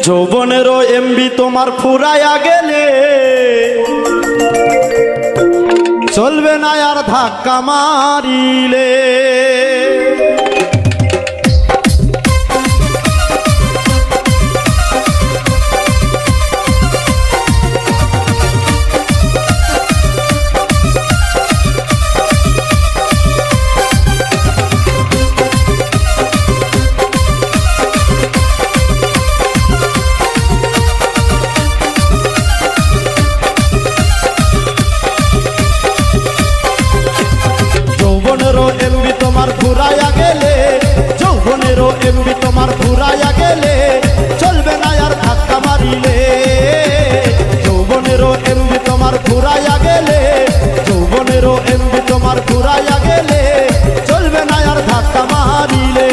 যৌবনেরও MB তোমার ফুরাইয়া গেলে চলবে না আর ধাক্কা মারিলে। যৌবনেরও এমবি তোমার ফুরাইয়া গেলে, যৌবনেরও এমবি তোমার ফুরাইয়া গেলে চলবে না আর ধাক্কা মারিলে। যৌবনেরও এমবি তোমার ফুরাইয়া গেলে, যৌবনেরও এমবি তোমার ফুরাইয়া গেলে চলবে না আর ধাক্কা মারিলে।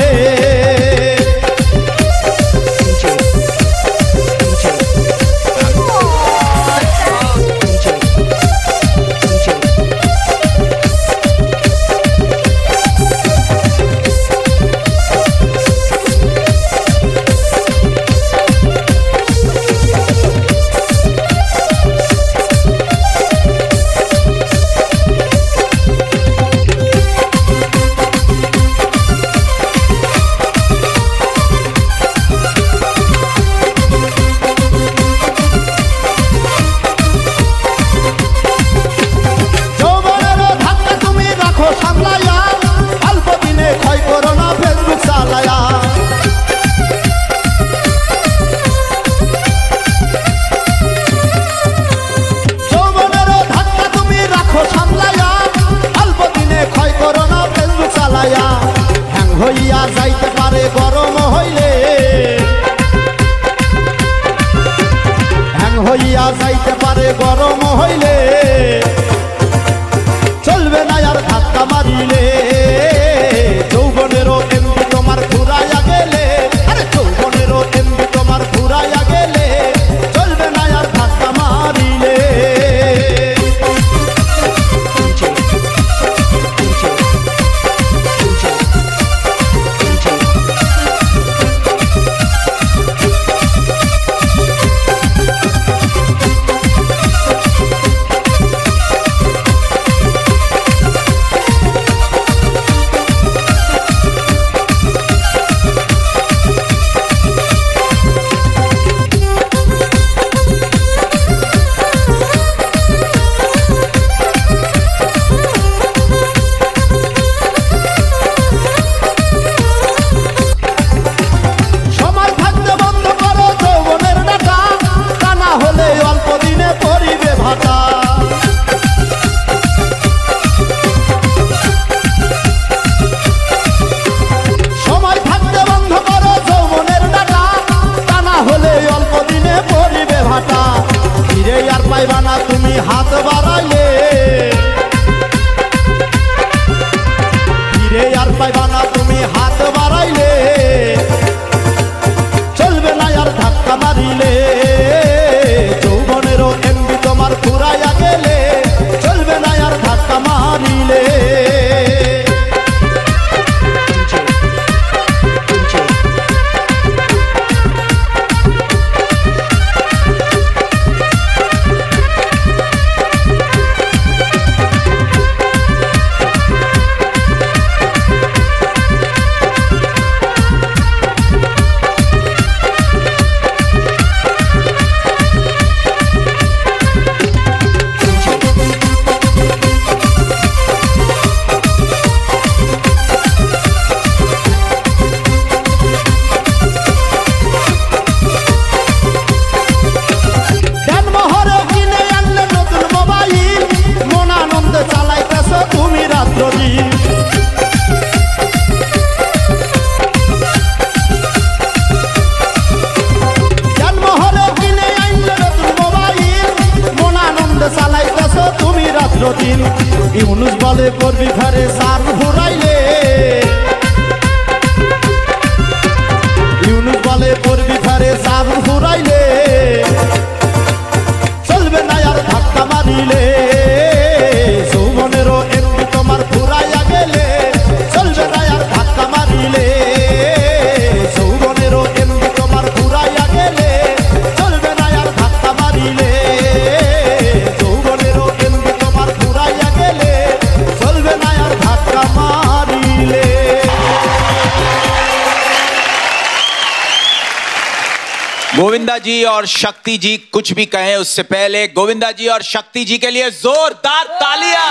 गोविंदा जी और शक्ति जी कुछ भी कहें उससे पहले गोविंदा जी और शक्ति जी के लिए जोरदार तालियां।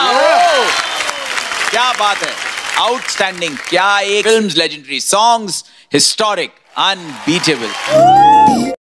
क्या बात है, आउटस्टैंडिंग, क्या एक films legendary, songs historic, unbeatable.